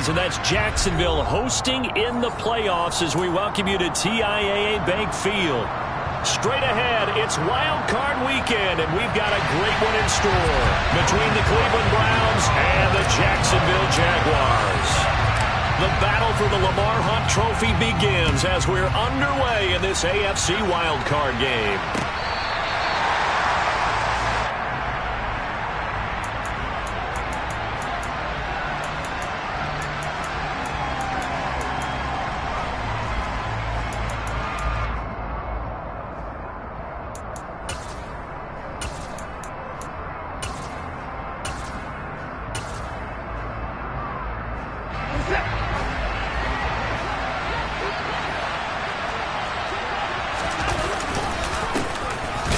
Aggies, and that's Jacksonville hosting in the playoffs as we welcome you to TIAA Bank Field. Straight ahead, it's Wild Card Weekend, and we've got a great one in store between the Cleveland Browns and the Jacksonville Jaguars. The battle for the Lamar Hunt Trophy begins as we're underway in this AFC Wild Card game.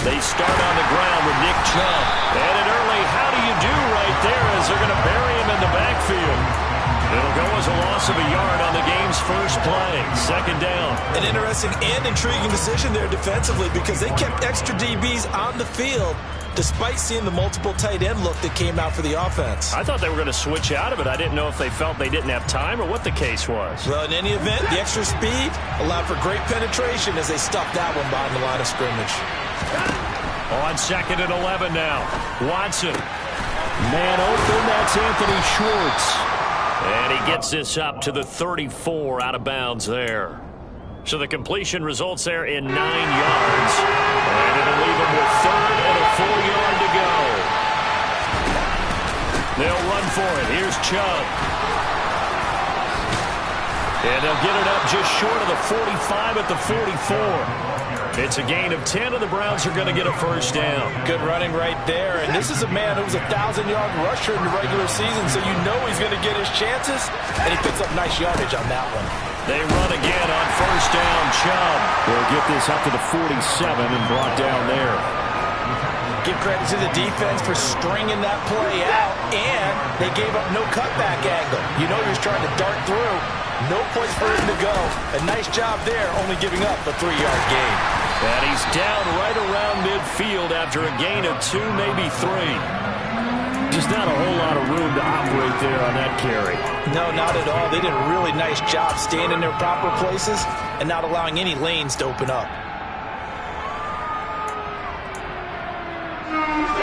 They start on the ground with Nick Chubb. And an early how do you do right there as they're going to bury him in the backfield. It'll go as a loss of a yard on the game's first play. Second down. An interesting and intriguing decision there defensively because they kept extra DBs on the field despite seeing the multiple tight end look that came out for the offense. I thought they were going to switch out of it. I didn't know if they felt they didn't have time or what the case was. Well, in any event, the extra speed allowed for great penetration as they stuffed that one behind the line of scrimmage. On second and 11 now. Watson. Man open, that's Anthony Schwartz. And he gets this up to the 34 out of bounds there. So the completion results there in 9 yards. And it'll leave him with third and a 4-yard to go. They'll run for it. Here's Chubb. And they'll get it up just short of the 45 at the 44. It's a gain of 10, and the Browns are going to get a first down. Good running right there. And this is a man who was a 1,000-yard rusher in the regular season, so you know he's going to get his chances. And he picks up nice yardage on that one. They run again on first down. Chubb will get this up to the 47 and brought down there. Give credit to the defense for stringing that play out, and they gave up no cutback angle. You know he was trying to dart through. No place for him to go. A nice job there, only giving up a 3-yard gain. And he's down right around midfield after a gain of 2, maybe 3. Just not a whole lot of room to operate there on that carry. No, not at all. They did a really nice job staying in their proper places and not allowing any lanes to open up.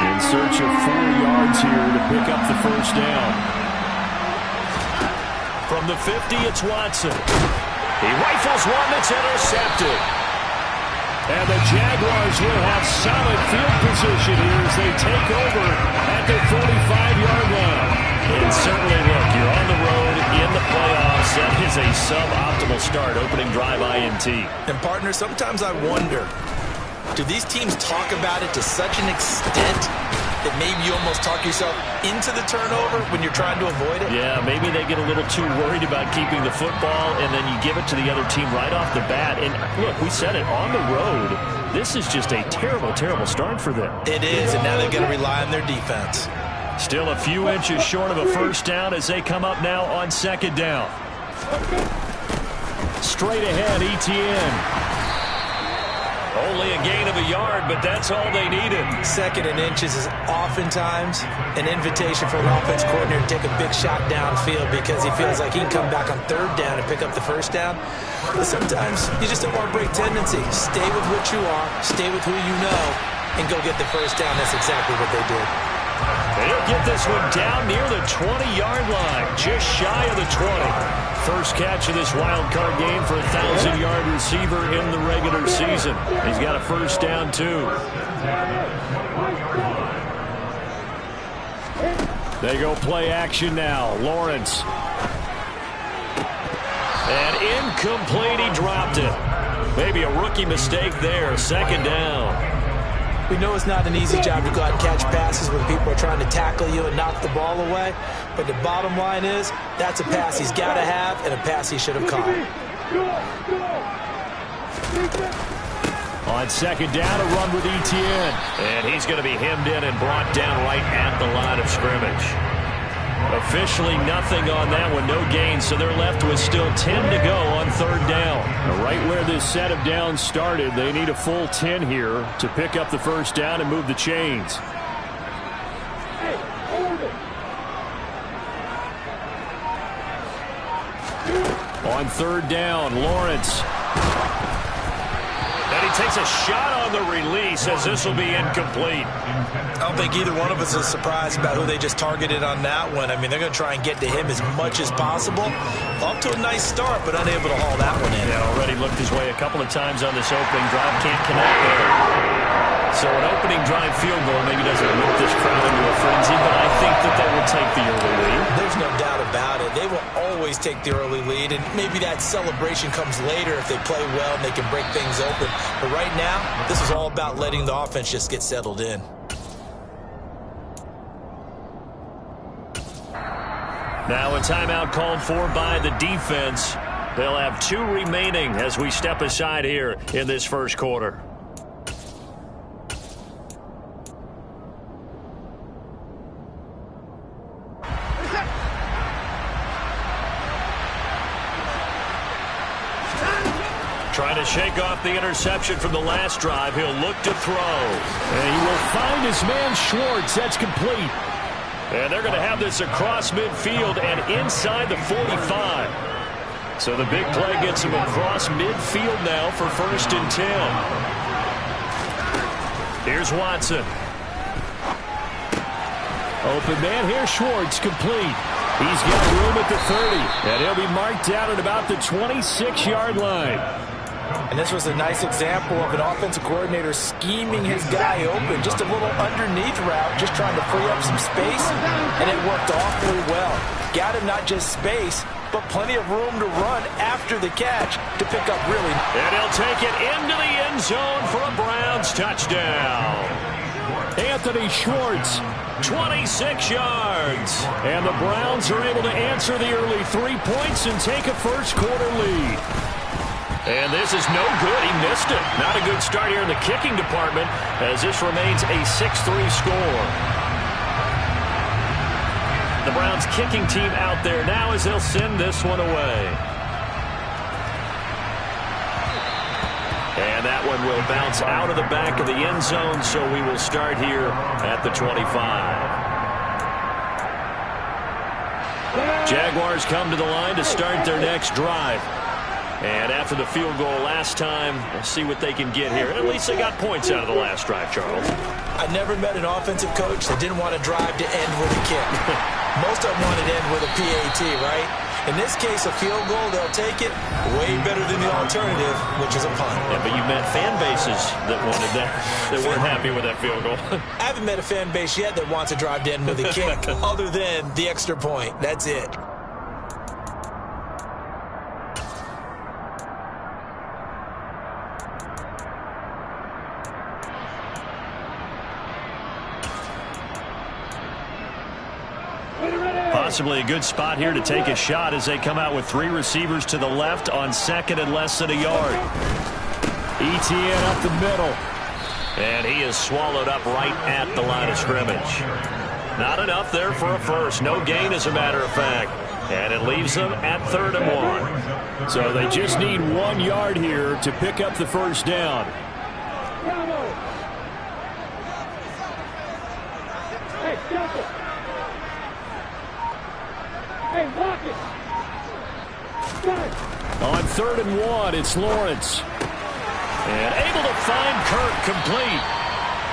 In search of 4 yards here to pick up the first down. From the 50, it's Watson. He rifles one that's intercepted. And the Jaguars will have solid field position here as they take over at the 45-yard line. And certainly, look, you're on the road in the playoffs. That is a suboptimal start, opening drive INT. And, partner, sometimes I wonder, do these teams talk about it to such an extent that maybe you almost talk yourself into the turnover when you're trying to avoid it? Yeah, maybe they get a little too worried about keeping the football, and then you give it to the other team right off the bat. And look, we said it, on the road, this is just a terrible, terrible start for them. It is, and now they've got to rely on their defense. Still a few inches short of a first down as they come up now on second down. Straight ahead, ETN. Only a gain of a yard, but that's all they needed. Second and inches is oftentimes an invitation for an offense coordinator to take a big shot downfield because he feels like he can come back on third down and pick up the first down. But sometimes you just don't want to break tendency. Stay with what you are, stay with who you know, and go get the first down. That's exactly what they did. They'll get this one down near the 20-yard line, just shy of the 20. First catch of this wild card game for a 1,000-yard receiver in the regular season. He's got a first down, too. They go play action now. Lawrence. And incomplete, he dropped it. Maybe a rookie mistake there. Second down. We know it's not an easy job to go out and catch passes when people are trying to tackle you and knock the ball away. But the bottom line is, that's a pass he's got to have and a pass he should have caught. On second down, a run with ETN. And he's going to be hemmed in and brought down right at the line of scrimmage. Officially nothing on that one, no gain, so they're left with still 10 to go on third down. Right where this set of downs started, they need a full 10 here to pick up the first down and move the chains. On third down, Lawrence. And he takes a shot on the release as this will be incomplete. I don't think either one of us is surprised about who they just targeted on that one. I mean, they're going to try and get to him as much as possible. Off to a nice start, but unable to haul that one in. Yeah, already looked his way a couple of times on this opening drive. Can't connect there. So an opening drive field goal maybe doesn't whip this crowd into a frenzy, but I think that they will take the early lead. There's no doubt about it. They will always take the early lead, and maybe that celebration comes later if they play well and they can break things open. But right now, this is all about letting the offense just get settled in. Now a timeout called for by the defense. They'll have 2 remaining as we step aside here in this first quarter. Trying to shake off the interception from the last drive. He'll look to throw. And he will find his man Schwartz. That's complete. And they're going to have this across midfield and inside the 45. So the big play gets him across midfield now for 1st and 10. Here's Watson. Open man here, Schwartz, complete. He's got room at the 30. And he'll be marked down at about the 26-yard line. And this was a nice example of an offensive coordinator scheming his guy open. Just a little underneath route, just trying to free up some space, and it worked awfully well. Got him not just space, but plenty of room to run after the catch to pick up really. And he'll take it into the end zone for a Browns touchdown. Anthony Schwartz, 26 yards. And the Browns are able to answer the early 3 points and take a first quarter lead. And this is no good. He missed it. Not a good start here in the kicking department as this remains a 6-3 score. The Browns kicking team out there now as they'll send this one away. And that one will bounce out of the back of the end zone, so we will start here at the 25. Jaguars come to the line to start their next drive. And after the field goal last time, we'll see what they can get here. And at least they got points out of the last drive, Charles. I never met an offensive coach that didn't want to drive to end with a kick. Most of them wanted to end with a PAT, right? In this case, a field goal, they'll take it way better than the alternative, which is a punt. Yeah, but you met fan bases that wanted that, that weren't happy with that field goal. I haven't met a fan base yet that wants to drive to end with a kick other than the extra point. That's it. Possibly a good spot here to take a shot as they come out with 3 receivers to the left on 2nd and less than a yard. ETN up the middle. And he is swallowed up right at the line of scrimmage. Not enough there for a first. No gain, as a matter of fact. And it leaves them at 3rd and 1. So they just need 1 yard here to pick up the first down. Hey, stop it. Hey, block it. On 3rd and 1, it's Lawrence. And able to find Kirk complete.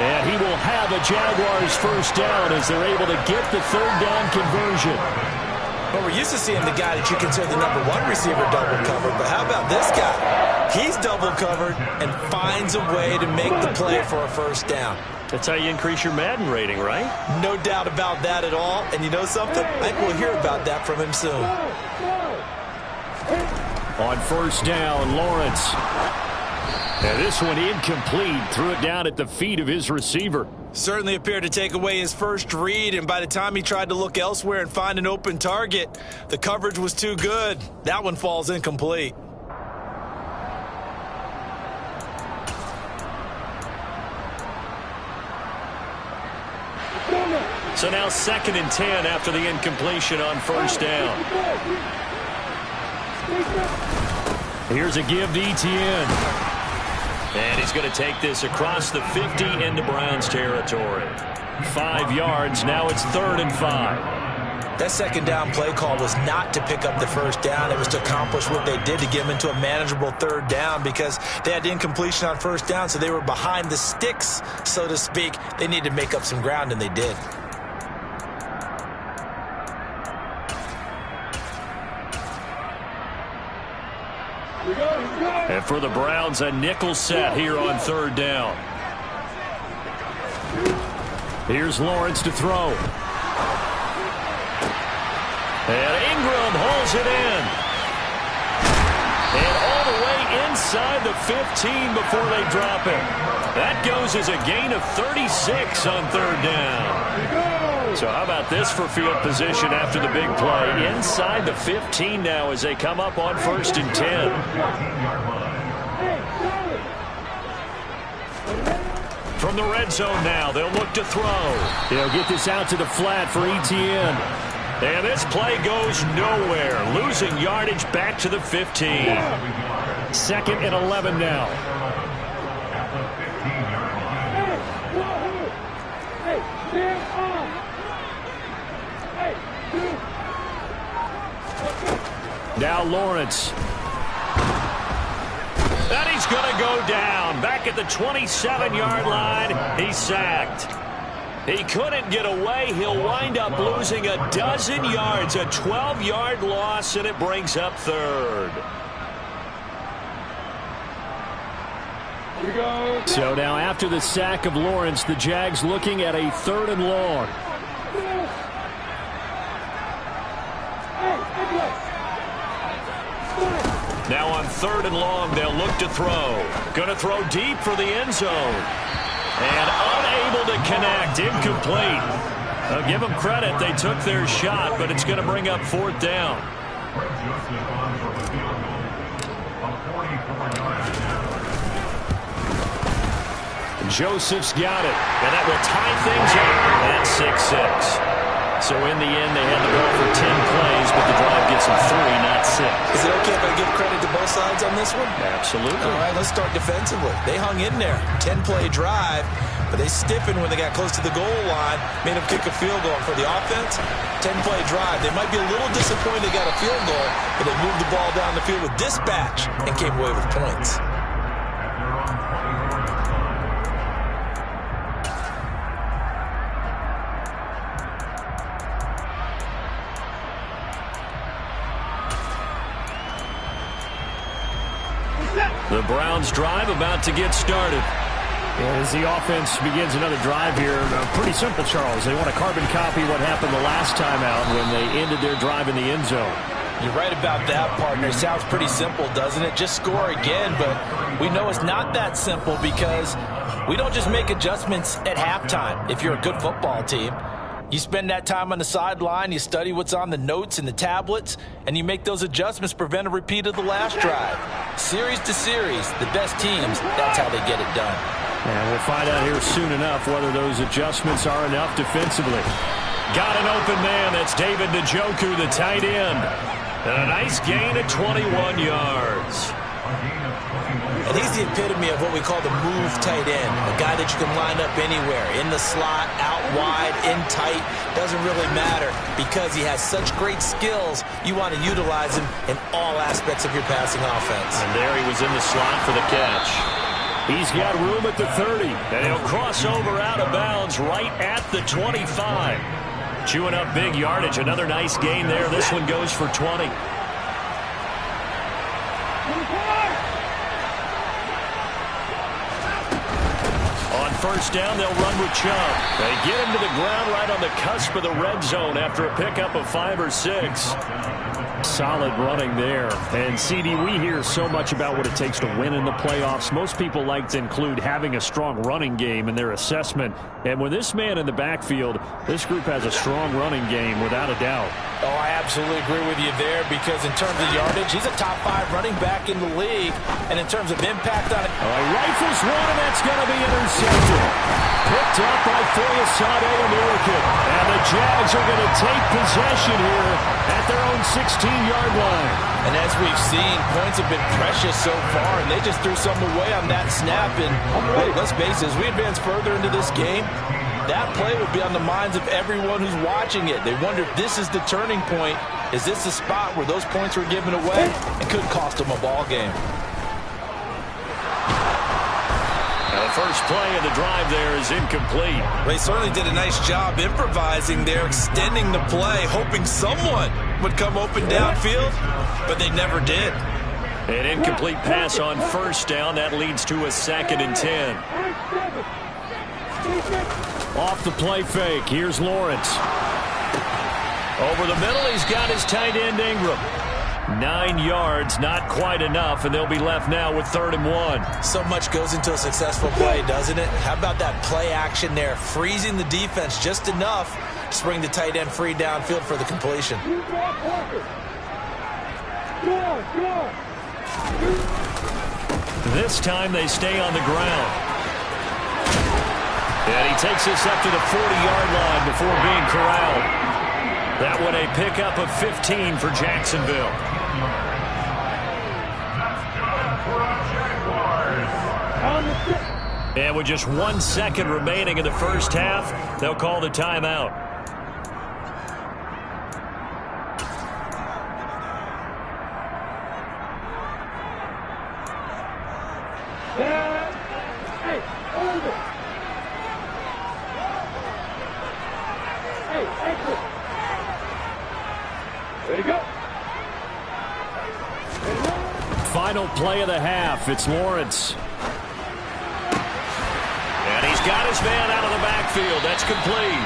And he will have a Jaguars first down as they're able to get the 3rd down conversion. But we're used to seeing the guy that you consider the #1 receiver double covered. But how about this guy? He's double covered and finds a way to make the play for a first down. That's how you increase your Madden rating, right? No doubt about that at all. And you know something? I think we'll hear about that from him soon. On first down, Lawrence. And this one incomplete. Threw it down at the feet of his receiver. Certainly appeared to take away his first read, and by the time he tried to look elsewhere and find an open target, the coverage was too good. That one falls incomplete. So now 2nd and 10 after the incompletion on first down. Here's a give to ETN. And he's going to take this across the 50 into Browns territory. 5 yards. Now it's 3rd and 5. That second down play call was not to pick up the first down. It was to accomplish what they did, to get them into a manageable third down, because they had incompletion on first down, so they were behind the sticks, so to speak. They needed to make up some ground, and they did. And for the Browns, a nickel set here on third down. Here's Lawrence to throw. And Ingram holds it in. And all the way inside the 15 before they drop it. That goes as a gain of 36 on third down. So how about this for field position after the big play? Inside the 15 now as they come up on 1st and 10. From the red zone now, they'll look to throw. They'll get this out to the flat for Etienne. And this play goes nowhere. Losing yardage back to the 15. 2nd and 11 now. Now Lawrence. And he's going to go down. Back at the 27-yard line. He's sacked. He couldn't get away. He'll wind up losing a dozen yards. A 12-yard loss, and it brings up 3rd. So now after the sack of Lawrence, the Jags looking at a 3rd and long. Now on 3rd and long, they'll look to throw. Going to throw deep for the end zone. And unable to connect. Incomplete. I'll give them credit. They took their shot, but it's going to bring up 4th down. Joseph's got it. And that will tie things up at 6-6. So in the end, they had the ball for 10 plays, but the drive gets them 3, not 6. Is it okay if I give credit to both sides on this one? Absolutely. All right, let's start defensively. They hung in there. 10-play drive, but they stiffened when they got close to the goal line, made them kick a field goal. For the offense, 10-play drive. They might be a little disappointed they got a field goal, but they moved the ball down the field with dispatch and came away with points. The Browns drive about to get started. As the offense begins another drive here, pretty simple, Charles. They want to carbon copy what happened the last time out when they ended their drive in the end zone. You're right about that, partner. Sounds pretty simple, doesn't it? Just score again, but we know it's not that simple because we don't just make adjustments at halftime. If you're a good football team, you spend that time on the sideline, you study what's on the notes and the tablets, and you make those adjustments to prevent a repeat of the last drive. Series to series, the best teams, that's how they get it done. And we'll find out here soon enough whether those adjustments are enough defensively. Got an open man. That's David Njoku, the tight end. And a nice gain of 21 yards. And he's the epitome of what we call the move tight end. A guy that you can line up anywhere, in the slot, out wide, in tight. Doesn't really matter because he has such great skills. You want to utilize him in all aspects of your passing offense. And there he was in the slot for the catch. He's got room at the 30. And he'll cross over out of bounds right at the 25. Chewing up big yardage. Another nice gain there. This one goes for 20. First down, they'll run with Chubb. They get him to the ground right on the cusp of the red zone after a pickup of 5 or 6. Solid running there. And, CD, we hear so much about what it takes to win in the playoffs. Most people like to include having a strong running game in their assessment. And with this man in the backfield, this group has a strong running game without a doubt. Oh, I absolutely agree with you there because in terms of yardage, he's a top 5 running back in the league. And in terms of impact on it. All right, rifles one, and that's going to be intercepted. Picked up by Foyesade American. And the Jags are going to take possession here at their own 16-yard line. And as we've seen, points have been precious so far, and they just threw some away on that snap. And let's face it, as we advance further into this game, that play would be on the minds of everyone who's watching it. They wonder if this is the turning point. Is this the spot where those points were given away and could cost them a ball game? The first play of the drive there is incomplete. They certainly did a nice job improvising there, extending the play, hoping someone would come open downfield, but they never did. An incomplete pass on first down. That leads to a 2nd and 10. Off the play fake. Here's Lawrence. Over the middle, he's got his tight end Ingram. 9 yards, not quite enough, and they'll be left now with 3rd and 1. So much goes into a successful play, doesn't it? How about that play action there, freezing the defense just enough to bring the tight end free downfield for the completion. This time they stay on the ground. And he takes this up to the 40-yard line before being corralled. That one a pickup of 15 for Jacksonville. And with just 1 second remaining in the first half, they'll call the timeout. Final play of the half. It's Lawrence. And he's got his man out of the backfield. That's complete.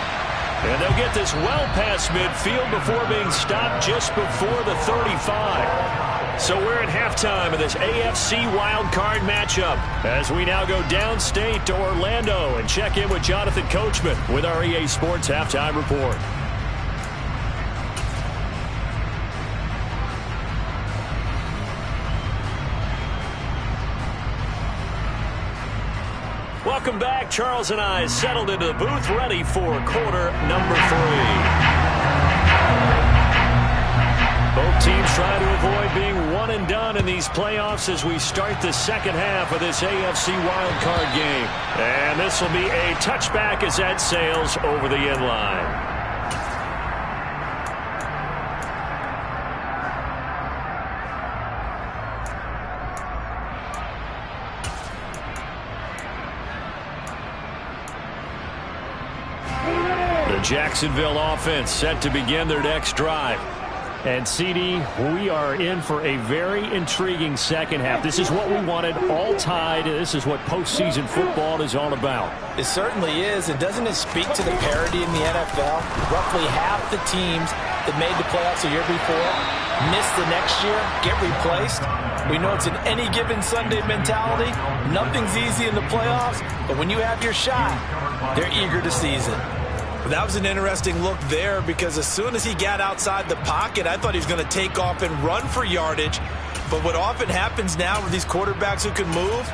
And they'll get this well past midfield before being stopped just before the 35. So we're at halftime of this AFC wildcard matchup as we now go downstate to Orlando and check in with Jonathan Coachman with our EA Sports Halftime Report. Welcome back. Charles and I settled into the booth, ready for quarter number 3. Both teams trying to avoid being one and done in these playoffs as we start the second half of this AFC wildcard game. And this will be a touchback as that sails over the end line. Jacksonville offense set to begin their next drive. And, CD, we are in for a very intriguing second half. This is what we wanted, all tied. This is what postseason football is all about. It certainly is. And doesn't it speak to the parity in the NFL? Roughly half the teams that made the playoffs the year before miss the next year, get replaced. We know it's an any given Sunday mentality. Nothing's easy in the playoffs, but when you have your shot, they're eager to seize it. That was an interesting look there because as soon as he got outside the pocket, I thought he was going to take off and run for yardage. But what often happens now with these quarterbacks who can move,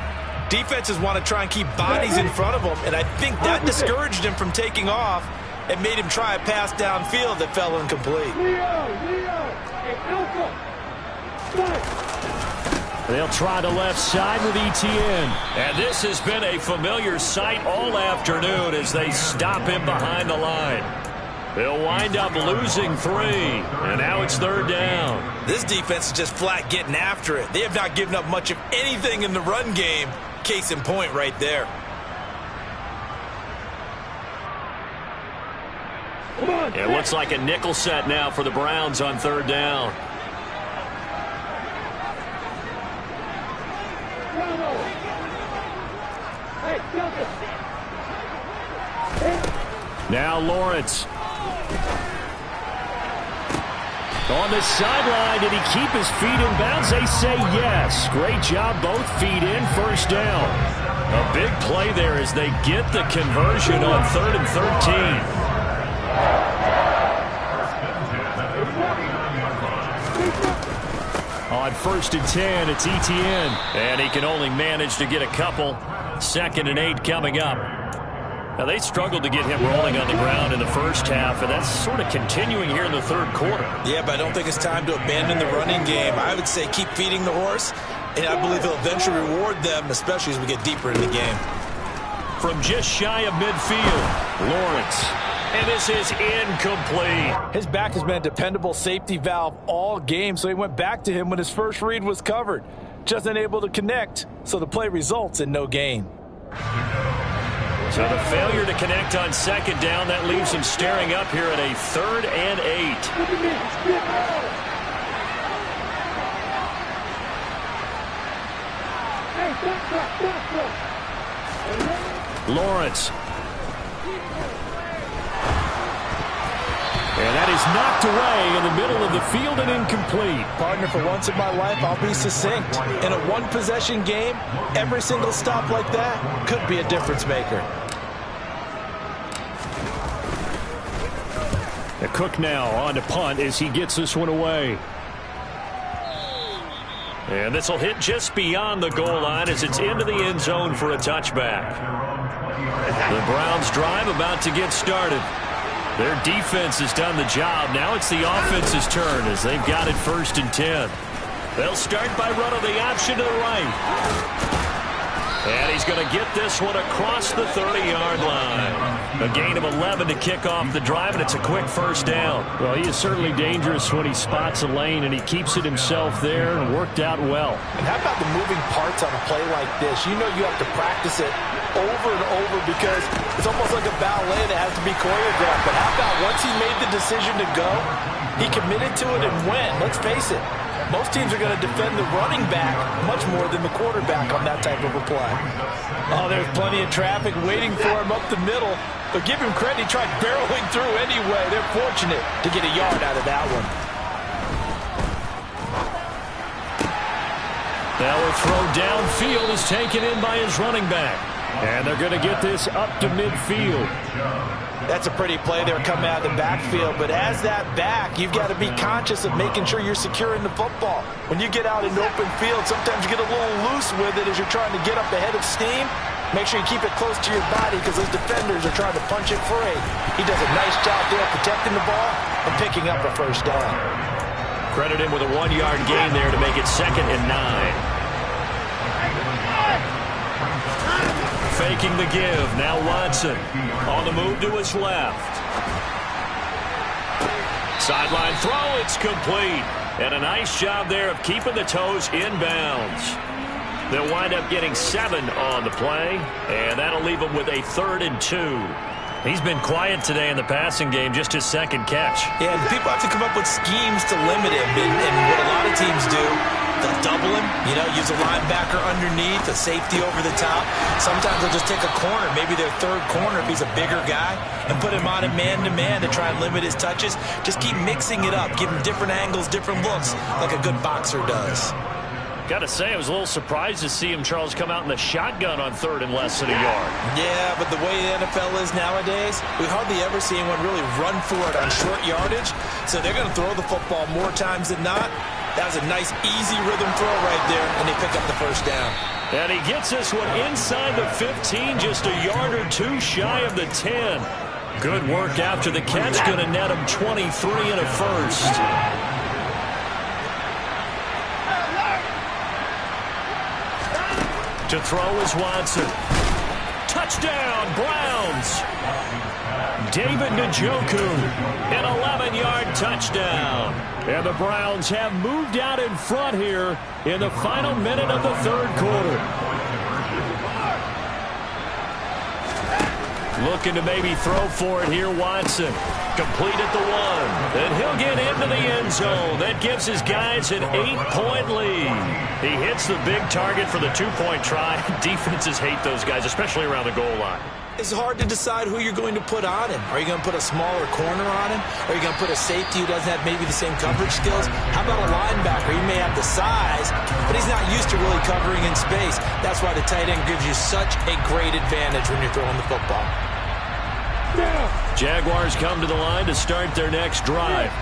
defenses want to try and keep bodies in front of them, and I think that discouraged him from taking off and made him try a pass downfield that fell incomplete. They'll try the left side with Etienne. And this has been a familiar sight all afternoon as they stop him behind the line. They'll wind up losing 3. And now it's 3rd down. This defense is just flat getting after it. They have not given up much of anything in the run game. Case in point right there. It looks like a nickel set now for the Browns on 3rd down. Now Lawrence. On the sideline, did he keep his feet in bounds? They say yes. Great job, both feet in, 1st down. A big play there as they get the conversion on 3rd and 13. On 1st and 10, it's Etienne. And he can only manage to get a couple. 2nd and 8 coming up. Now, they struggled to get him rolling on the ground in the first half, and that's sort of continuing here in the 3rd quarter. Yeah, but I don't think it's time to abandon the running game. I would say keep feeding the horse, and I believe he'll eventually reward them, especially as we get deeper in the game. from just shy of midfield. Lawrence. And this is incomplete. His back has been a dependable safety valve all game, so he went back to him when his first read was covered. Just unable to connect, so the play results in no gain. So the failure to connect on second down, that leaves him staring up here at a 3rd and 8. Lawrence. And that is knocked away in the middle of the field and incomplete. Partner, for once in my life, I'll be succinct. In a one-possession game, every single stop like that could be a difference maker. The Cook now on to punt as he gets this one away. And this will hit just beyond the goal line as it's into the end zone for a touchback. The Browns drive about to get started. Their defense has done the job. Now it's the offense's turn as they've got it 1st and 10. They'll start by running the option to the right. And he's going to get this one across the 30-yard line. A gain of 11 to kick off the drive, and it's a quick 1st down. Well, he is certainly dangerous when he spots a lane, and he keeps it himself there and worked out well. And how about the moving parts on a play like this? You know you have to practice it over and over because it's almost like a ballet that has to be choreographed. But how about once he made the decision to go, he committed to it and went. Let's face it. Most teams are going to defend the running back much more than the quarterback on that type of a play. Oh, there's plenty of traffic waiting for him up the middle. But give him credit, he tried barreling through anyway. They're fortunate to get a yard out of that one. Now a throw downfield is taken in by his running back. And they're going to get this up to midfield. That's a pretty play there coming out of the backfield. But as that back, you've got to be conscious of making sure you're securing the football. When you get out in open field, sometimes you get a little loose with it as you're trying to get up ahead of steam. Make sure you keep it close to your body because those defenders are trying to punch it free. He does a nice job there protecting the ball and picking up a 1st down. Credit him with a 1-yard gain there to make it 2nd and 9. Faking the give. Now Watson on the move to his left. Sideline throw. It's complete. And a nice job there of keeping the toes inbounds. They'll wind up getting 7 on the play. And that'll leave them with a 3rd and 2. He's been quiet today in the passing game, just his 2nd catch. Yeah, people have to come up with schemes to limit him. And what a lot of teams do, they'll double him, use a linebacker underneath, a safety over the top. Sometimes they'll just take a corner, maybe their 3rd corner if he's a bigger guy, and put him on a man-to-man to try and limit his touches. Just keep mixing it up, give him different angles, different looks, like a good boxer does. Got to say, I was a little surprised to see him, Charles, come out in the shotgun on 3rd and less than a yard. Yeah, but the way the NFL is nowadays, we hardly ever see anyone really run for it on short yardage. So they're going to throw the football more times than not. That was a nice, easy rhythm throw right there, and they pick up the 1st down. And he gets this one inside the 15, just a yard or 2 shy of the 10. Good work after the catch, going to net him 23 and a 1st. To throw is Watson. Touchdown, Browns. David Njoku, an 11-yard touchdown. And the Browns have moved out in front here in the final minute of the 3rd quarter. Looking to maybe throw for it here, Watson. Complete at the 1. And he'll get into the end zone. That gives his guys an 8-point lead. He hits the big target for the 2-point try. Defenses hate those guys, especially around the goal line. It's hard to decide who you're going to put on him. Are you going to put a smaller corner on him? Are you going to put a safety who doesn't have maybe the same coverage skills? How about a linebacker? He may have the size, but he's not used to really covering in space. That's why the tight end gives you such a great advantage when you're throwing the football. Jaguars come to the line to start their next drive.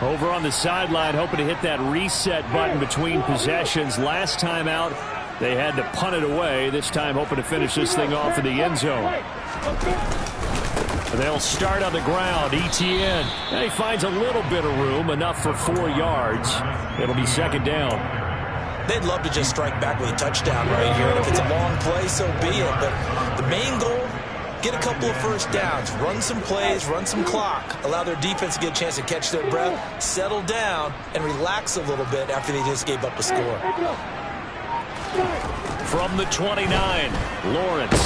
Over on the sideline, hoping to hit that reset button between possessions. Last time out, they had to punt it away. This time, hoping to finish this thing off in the end zone. They'll start on the ground. Etienne. And he finds a little bit of room, enough for 4 yards. It'll be 2nd down. They'd love to just strike back with a touchdown right here. And if it's a long play, so be it. But the main goal, get a couple of first downs, run some plays, run some clock, allow their defense to get a chance to catch their breath, settle down, and relax a little bit after they just gave up a score. From the 29, Lawrence.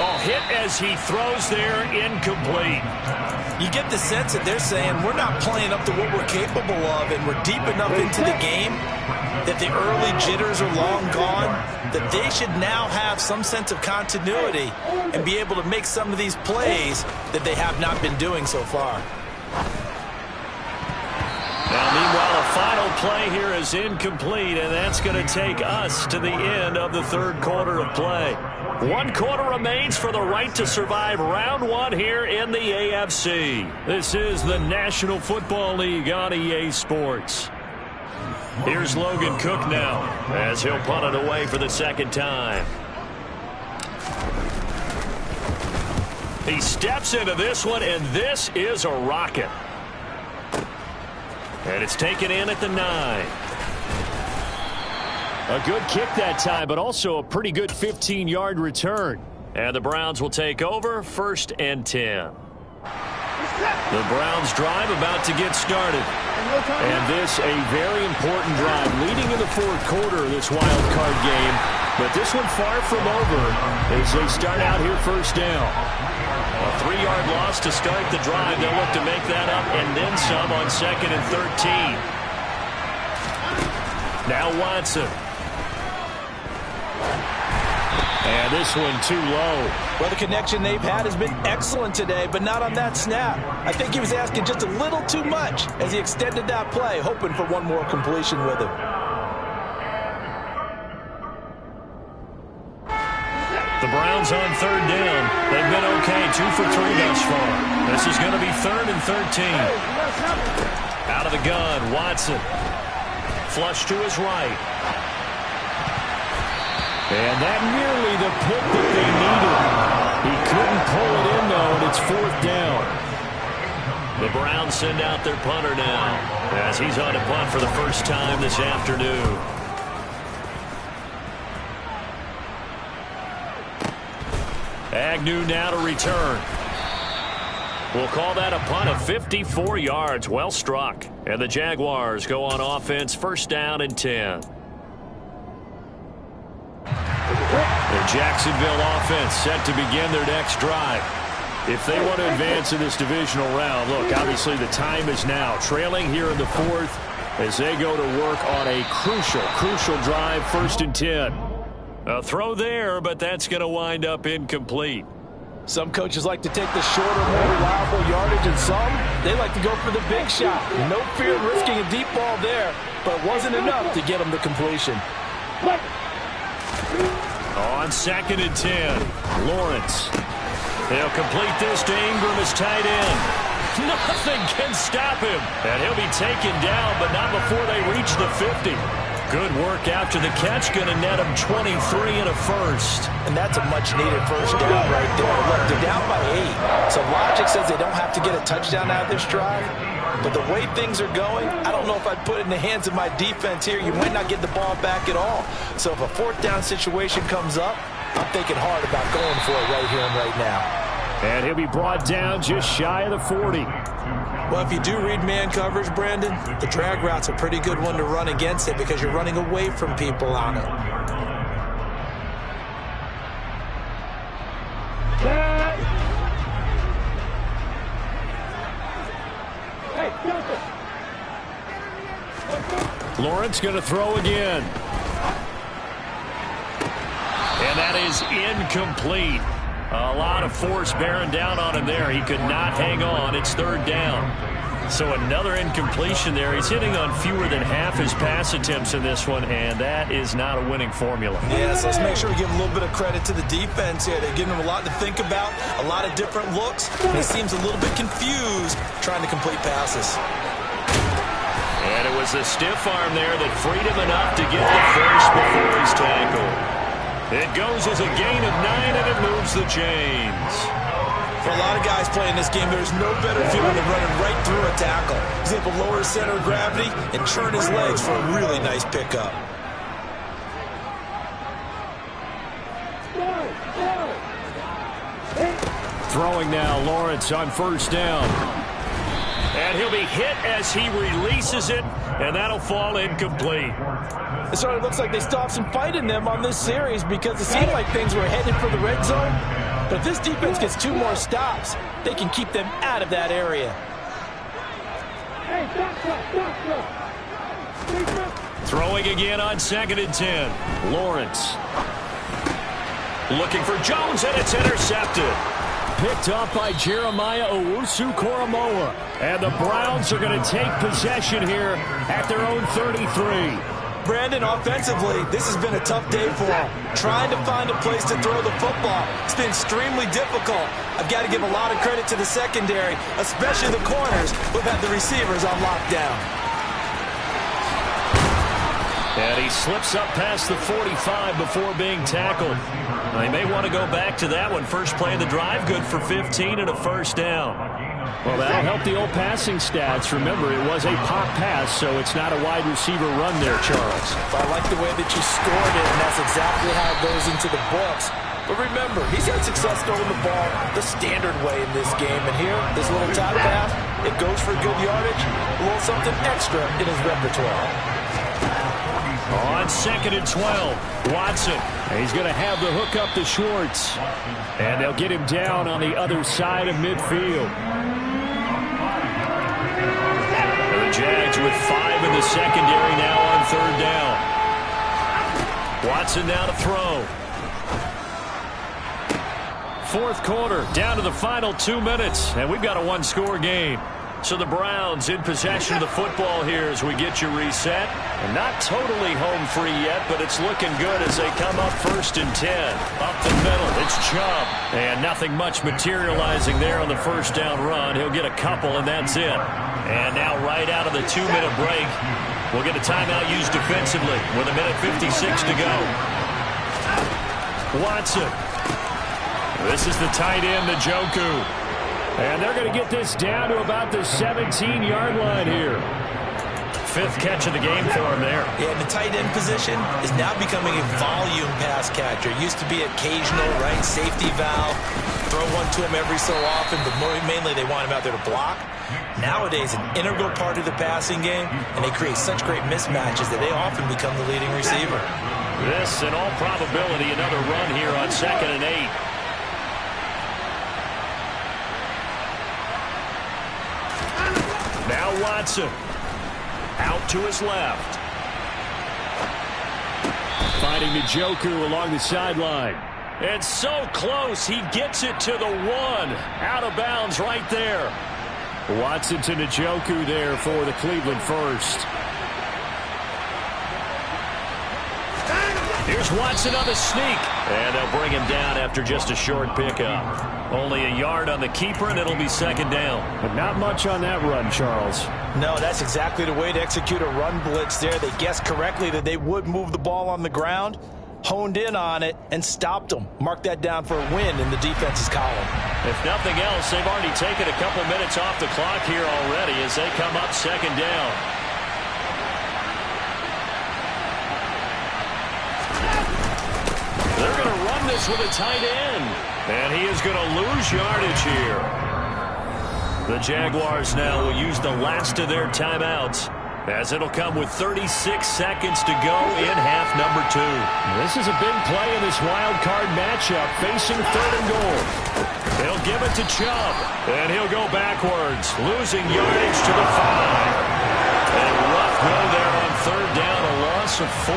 Oh, hit as he throws there, incomplete. You get the sense that they're saying we're not playing up to what we're capable of, and we're deep enough into the game that the early jitters are long gone, that they should now have some sense of continuity and be able to make some of these plays that they have not been doing so far. Now, meanwhile, a final play here is incomplete, and that's going to take us to the end of the third quarter of play. 1 quarter remains for the right to survive round 1 here in the AFC. This is the National Football League on EA Sports. Here's Logan Cook now as he'll punt it away for the second time. He steps into this one, and this is a rocket. And it's taken in at the 9. A good kick that time, but also a pretty good 15-yard return. And the Browns will take over, 1st and 10. The Browns drive about to get started. And this a very important drive leading in the fourth quarter of this wild card game. But this one far from over as they start out here 1st down. A 3-yard loss to start the drive. They'll look to make that up and then some on 2nd and 13. Now Watson. And this one too low. Well, the connection they've had has been excellent today, but not on that snap. I think he was asking just a little too much as he extended that play, hoping for one more completion with him. The Browns on 3rd down. They've been okay, 2 for 3 thus far. This is going to be 3rd and 13. Out of the gun, Watson. Flush to his right. And that nearly the pick that they needed. He couldn't pull it in, though, and it's 4th down. The Browns send out their punter now as he's on a punt for the first time this afternoon. Agnew now to return. We'll call that a punt of 54 yards. Well struck. And the Jaguars go on offense, 1st down and 10. The Jacksonville offense set to begin their next drive. If they want to advance in this divisional round, look, obviously the time is now. Trailing here in the 4th as they go to work on a crucial drive, 1st and 10. A throw there, but that's going to wind up incomplete. Some coaches like to take the shorter, more reliable yardage, and some, they like to go for the big shot. No fear of risking a deep ball there, but it wasn't enough to get them the completion. On 2nd and 10, Lawrence. He'll complete this to Ingram as tight end. Nothing can stop him. And he'll be taken down, but not before they reach the 50. Good work after the catch. Going to net him 23 and a first. And that's a much-needed first down right there. Look, they're down by 8. So logic says they don't have to get a touchdown out of this drive. But the way things are going, I don't know if I'd put it in the hands of my defense here. You might not get the ball back at all. So if a 4th down situation comes up, I'm thinking hard about going for it right here and right now. And he'll be brought down just shy of the 40. Well, if you do read man coverage, Brandon, the drag route's a pretty good one to run against it because you're running away from people on it. Lawrence going to throw again. And that is incomplete. A lot of force bearing down on him there. He could not hang on. It's 3rd down. So another incompletion there. He's hitting on fewer than half his pass attempts in this one, and that is not a winning formula. Yeah, so let's make sure we give a little bit of credit to the defense here. They're giving him a lot to think about, a lot of different looks, and he seems a little bit confused trying to complete passes. And it was the stiff arm there that freed him enough to get the first before he's tackled. It goes as a gain of 9, and it moves the chains. For a lot of guys playing this game, there's no better feeling than running right through a tackle. He's able to lower his center of gravity and churn his legs for a really nice pickup. Throwing now, Lawrence on first down. And he'll be hit as he releases it, and that'll fall incomplete. It sort of looks like they stopped some fight in them on this series because it seemed like things were headed for the red zone. But if this defense gets 2 more stops, they can keep them out of that area. Throwing again on 2nd and 10. Lawrence. Looking for Jones, and it's intercepted. Picked up by Jeremiah Owusu-Koramoah. And the Browns are going to take possession here at their own 33. Brandon, offensively, this has been a tough day for him. Trying to find a place to throw the football. It's been extremely difficult. I've got to give a lot of credit to the secondary, especially the corners who've had the receivers on lockdown. And he slips up past the 45 before being tackled. They may want to go back to that one. First play of the drive, good for 15 and a first down. Well, that'll help the old passing stats. Remember, it was a pop pass, so it's not a wide receiver run there, Charles. I like the way that you scored it, and that's exactly how it goes into the books. But remember, he's had success throwing the ball the standard way in this game. And here, this little top pass, it goes for good yardage, a little something extra in his repertoire. On 2nd and 12, Watson. He's going to have the hook up to Schwartz. And they'll get him down on the other side of midfield. And the Jags with 5 in the secondary now on 3rd down. Watson now to throw. 4th quarter, down to the final 2 minutes. And we've got a 1-score game. So the Browns in possession of the football here as we get you reset. And not totally home free yet, but it's looking good as they come up 1st and 10. Up the middle, it's Chubb. And nothing much materializing there on the first down run. He'll get a couple, and that's it. And now right out of the 2-minute break, we'll get a timeout used defensively with 1:56 to go. Watson. This is the tight end, Njoku. And they're going to get this down to about the 17-yard line here. 5th catch of the game for him there. Yeah, and the tight end position is now becoming a volume pass catcher. It used to be occasional, right, safety valve. Throw one to him every so often, but mainly they want him out there to block. Nowadays, an integral part of the passing game, and they create such great mismatches that they often become the leading receiver. This, in all probability, another run here on 2nd and 8. Now Watson, out to his left. Finding Njoku along the sideline. And so close, he gets it to the 1. Out of bounds right there. Watson to Njoku there for the Cleveland first. Here's Watson on the sneak. And they'll bring him down after just a short pickup. Only a yard on the keeper, and it'll be 2nd down. But not much on that run, Charles. No, that's exactly the way to execute a run blitz there. They guessed correctly that they would move the ball on the ground, honed in on it, and stopped them. Mark that down for a win in the defense's column. If nothing else, they've already taken a couple minutes off the clock here already as they come up 2nd down. They're going to run this with a tight end. And he is going to lose yardage here. The Jaguars now will use the last of their timeouts as it'll come with 36 seconds to go in half number 2. This is a big play in this wild card matchup facing 3rd and goal. They'll give it to Chubb, and he'll go backwards, losing yardage to the 5. And rough go there on 3rd down, a loss of 4.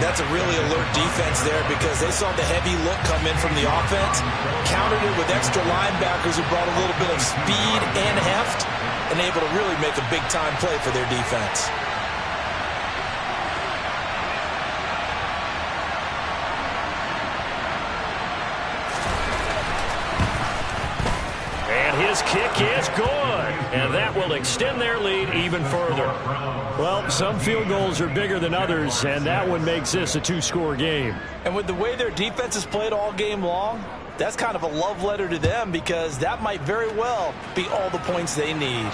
That's a really alert defense there because they saw the heavy look come in from the offense, countered it with extra linebackers who brought a little bit of speed and heft, and able to really make a big-time play for their defense. And his kick is good, and that will extend their lead even further. Well, some field goals are bigger than others, and that one makes this a 2-score game. And with the way their defense has played all game long, That's kind of a love letter to them because that might very well be all the points they need.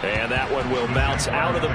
And that one will bounce out of the